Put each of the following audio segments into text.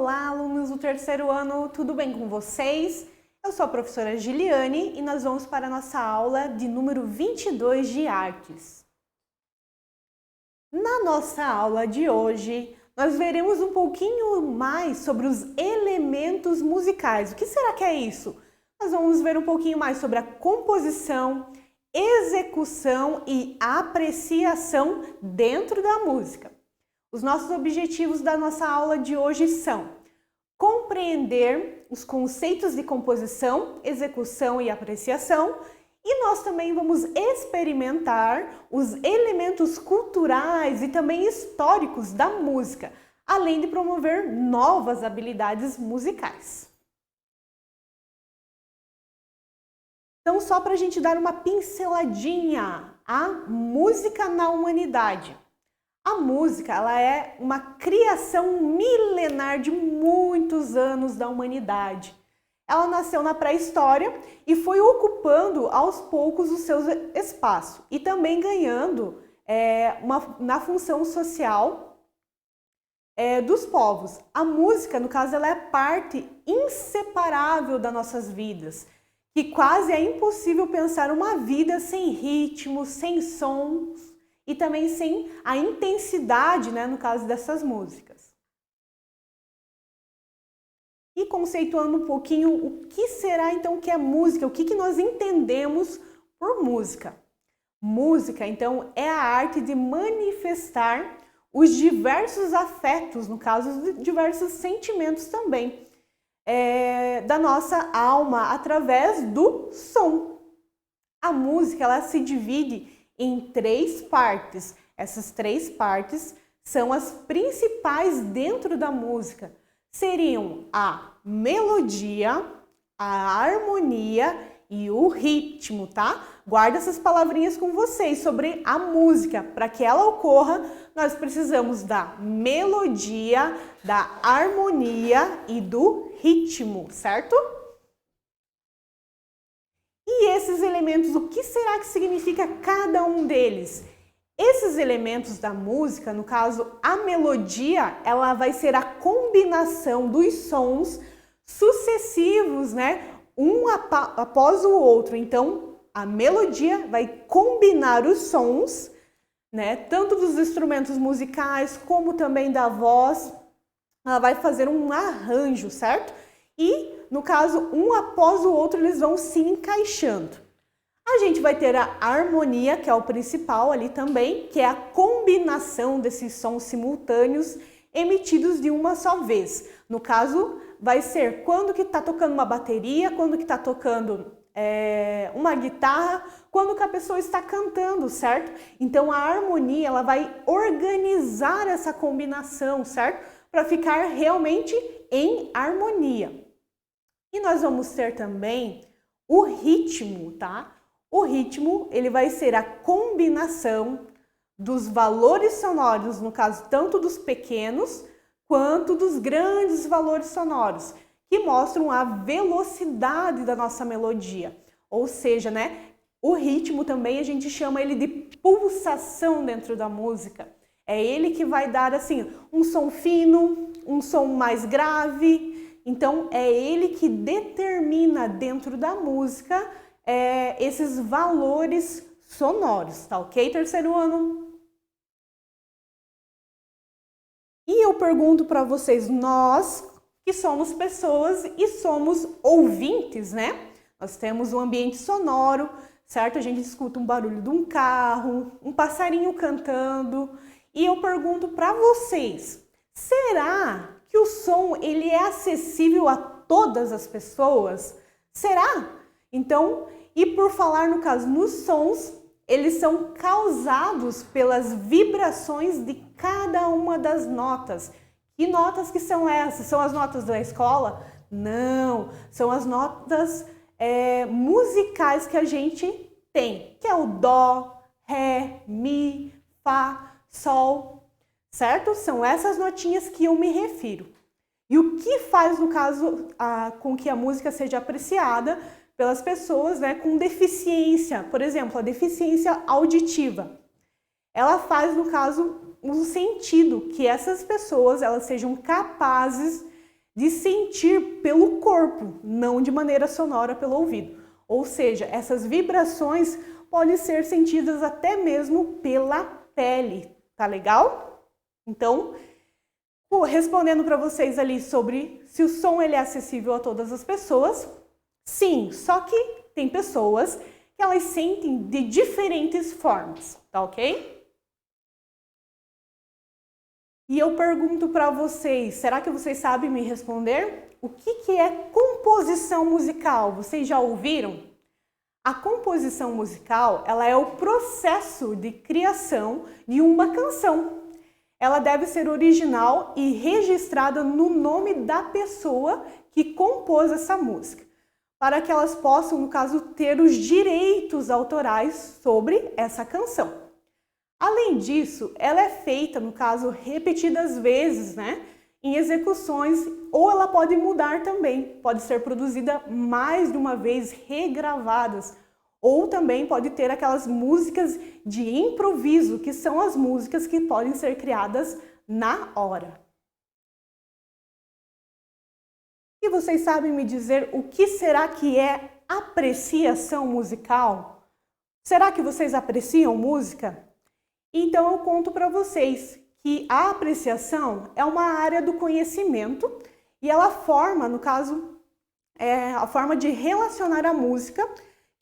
Olá, alunos do terceiro ano, tudo bem com vocês? Eu sou a professora Giliane e nós vamos para a nossa aula de número 22 de artes. Na nossa aula de hoje, nós veremos um pouquinho mais sobre os elementos musicais. O que será que é isso? Nós vamos ver um pouquinho mais sobre a composição, execução e apreciação dentro da música. Os nossos objetivos da nossa aula de hoje são compreender os conceitos de composição, execução e apreciação, e nós também vamos experimentar os elementos culturais e também históricos da música, além de promover novas habilidades musicais. Então, só para a gente dar uma pinceladinha, a música na humanidade. A música, ela é uma criação milenar de muitos anos da humanidade. Ela nasceu na pré-história e foi ocupando aos poucos o seu espaço e também ganhando na função social dos povos. A música, no caso, ela é parte inseparável das nossas vidas, que quase é impossível pensar uma vida sem ritmo, sem sons, e também sem a intensidade, no caso dessas músicas. E conceituando um pouquinho o que será então que é música, o que nós entendemos por música. Música, então, é a arte de manifestar os diversos afetos, no caso, os diversos sentimentos também, da nossa alma através do som. A música, ela se divide em 3 partes. Essas 3 partes são as principais dentro da música. Seriam a melodia, a harmonia e o ritmo, tá? Guarda essas palavrinhas com vocês sobre a música. Para que ela ocorra, nós precisamos da melodia, da harmonia e do ritmo, certo? E esses elementos, o que será que significa cada um deles? Esses elementos da música, no caso, a melodia, ela vai ser a combinação dos sons sucessivos, um após o outro. Então, a melodia vai combinar os sons, tanto dos instrumentos musicais como também da voz. Ela vai fazer um arranjo, certo? E, no caso, um após o outro, eles vão se encaixando. A gente vai ter a harmonia, que é o principal ali também, que é a combinação desses sons simultâneos emitidos de uma só vez. No caso, vai ser quando que está tocando uma bateria, quando que está tocando uma guitarra, quando que a pessoa está cantando, certo? Então, a harmonia, ela vai organizar essa combinação, certo? Para ficar realmente em harmonia. E nós vamos ter também o ritmo, tá? O ritmo, ele vai ser a combinação dos valores sonoros, no caso, tanto dos pequenos quanto dos grandes valores sonoros, que mostram a velocidade da nossa melodia. Ou seja, o ritmo também a gente chama ele de pulsação dentro da música. É ele que vai dar, assim, um som fino, um som mais grave. Então, é ele que determina dentro da música esses valores sonoros, tá ok, terceiro ano? E eu pergunto para vocês, nós que somos pessoas e somos ouvintes, Nós temos um ambiente sonoro, certo? A gente escuta um barulho de um carro, um passarinho cantando. E eu pergunto para vocês, será que o som ele é acessível a todas as pessoas? Será? Então, e por falar no caso nos sons, eles são causados pelas vibrações de cada uma das notas. Que notas que são essas? São as notas da escola? Não, são as notas musicais que a gente tem, que é o dó, ré, mi, fá, sol, certo? São essas notinhas que eu me refiro. E o que faz, no caso, com que a música seja apreciada pelas pessoas com deficiência, por exemplo, a deficiência auditiva. Ela faz, no caso, um sentido que essas pessoas elas sejam capazes de sentir pelo corpo, não de maneira sonora pelo ouvido. Ou seja, essas vibrações podem ser sentidas até mesmo pela pele, tá legal? Então, respondendo para vocês ali sobre se o som ele é acessível a todas as pessoas, sim, só que tem pessoas que elas sentem de diferentes formas, tá ok? E eu pergunto para vocês, será que vocês sabem me responder? O que é composição musical? Vocês já ouviram? A composição musical, ela é o processo de criação de uma canção. Ela deve ser original e registrada no nome da pessoa que compôs essa música, para que elas possam, no caso, ter os direitos autorais sobre essa canção. Além disso, ela é feita, no caso, repetidas vezes, né, em execuções, ou ela pode mudar também, pode ser produzida mais de uma vez, regravadas, ou também pode ter aquelas músicas de improviso, que são as músicas que podem ser criadas na hora. E vocês sabem me dizer o que será que é apreciação musical? Será que vocês apreciam música? Então eu conto para vocês que a apreciação é uma área do conhecimento e ela forma, no caso, a forma de relacionar a música,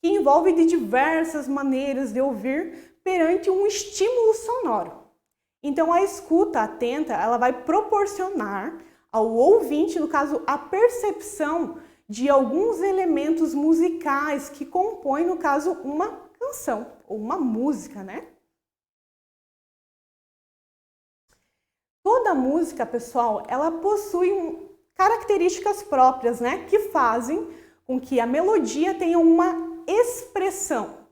que envolve de diversas maneiras de ouvir perante um estímulo sonoro. Então a escuta atenta, ela vai proporcionar ao ouvinte, no caso, a percepção de alguns elementos musicais que compõem, no caso, uma canção ou uma música, né? Toda música, pessoal, ela possui características próprias, né, que fazem com que a melodia tenha uma expressão.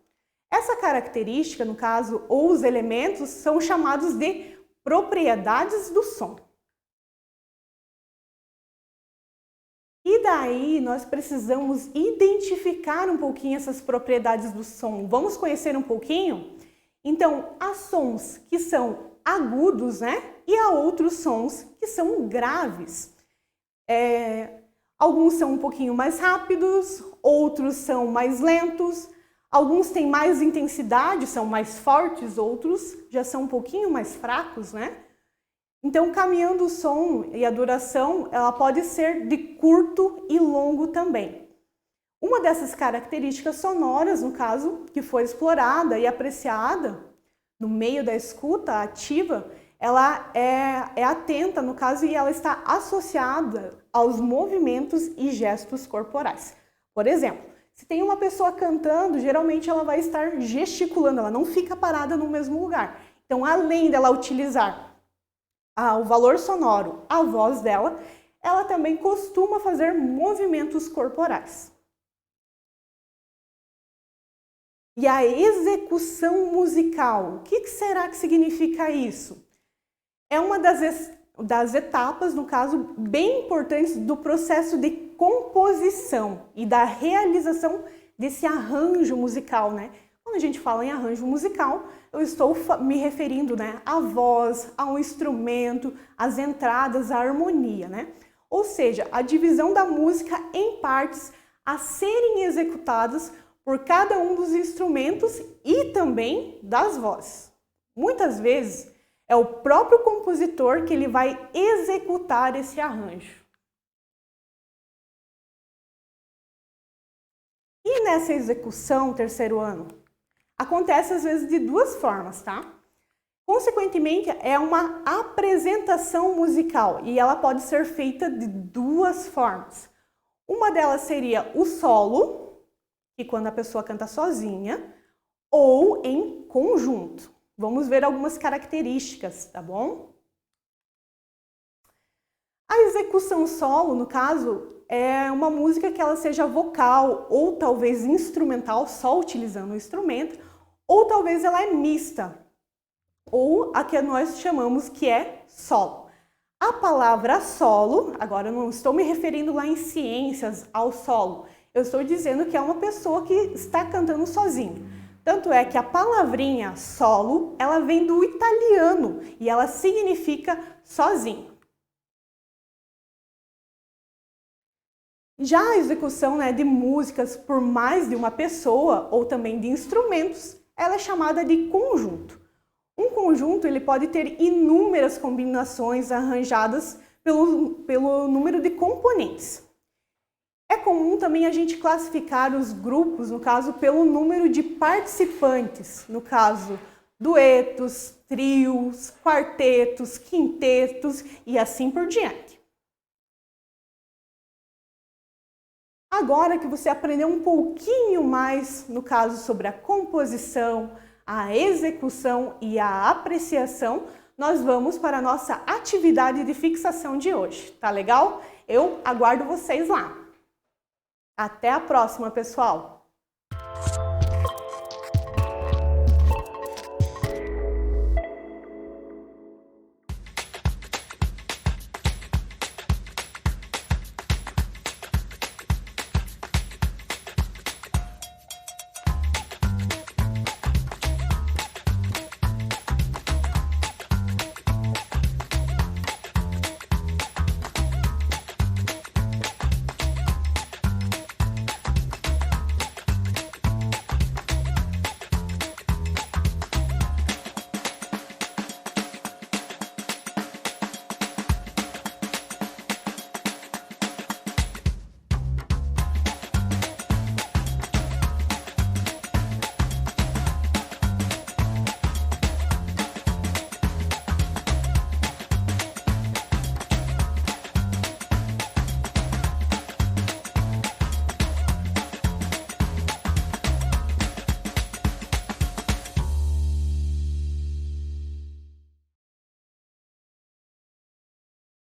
Essa característica, no caso, ou os elementos, são chamados de propriedades do som. E daí nós precisamos identificar um pouquinho essas propriedades do som. Vamos conhecer um pouquinho? Então, há sons que são agudos, né? E há outros sons que são graves. Alguns são um pouquinho mais rápidos, outros são mais lentos, alguns têm mais intensidade, são mais fortes, outros já são um pouquinho mais fracos, né? Então, caminhando o som e a duração, ela pode ser de curto e longo também. Uma dessas características sonoras, no caso, que foi explorada e apreciada no meio da escuta ativa, ela é atenta, no caso, e ela está associada aos movimentos e gestos corporais. Por exemplo, se tem uma pessoa cantando, geralmente ela vai estar gesticulando, ela não fica parada no mesmo lugar. Então, além dela utilizar o valor sonoro, a voz dela, ela também costuma fazer movimentos corporais. E a execução musical, o que será que significa isso? É uma das etapas, no caso, bem importantes do processo de composição e da realização desse arranjo musical, né? Quando a gente fala em arranjo musical, eu estou me referindo, né, à voz, ao instrumento, às entradas, à harmonia, né? Ou seja, a divisão da música em partes a serem executadas por cada um dos instrumentos e também das vozes. Muitas vezes é o próprio compositor que ele vai executar esse arranjo. E nessa execução, terceiro ano, acontece às vezes de duas formas, tá? Consequentemente, é uma apresentação musical e ela pode ser feita de duas formas. Uma delas seria o solo, que quando a pessoa canta sozinha, ou em conjunto. Vamos ver algumas características, tá bom? A execução solo, no caso, é uma música que ela seja vocal ou talvez instrumental, só utilizando o instrumento, ou talvez ela é mista, ou a que nós chamamos que é solo. A palavra solo, agora eu não estou me referindo lá em ciências ao solo, eu estou dizendo que é uma pessoa que está cantando sozinho. Tanto é que a palavrinha solo, ela vem do italiano e ela significa sozinho. Já a execução, de músicas por mais de uma pessoa ou também de instrumentos, ela é chamada de conjunto. Um conjunto ele pode ter inúmeras combinações arranjadas pelo número de componentes. É comum também a gente classificar os grupos, no caso, pelo número de participantes, no caso, duetos, trios, quartetos, quintetos e assim por diante. Agora que você aprendeu um pouquinho mais, no caso, sobre a composição, a execução e a apreciação, nós vamos para a nossa atividade de fixação de hoje. Tá legal? Eu aguardo vocês lá. Até a próxima, pessoal!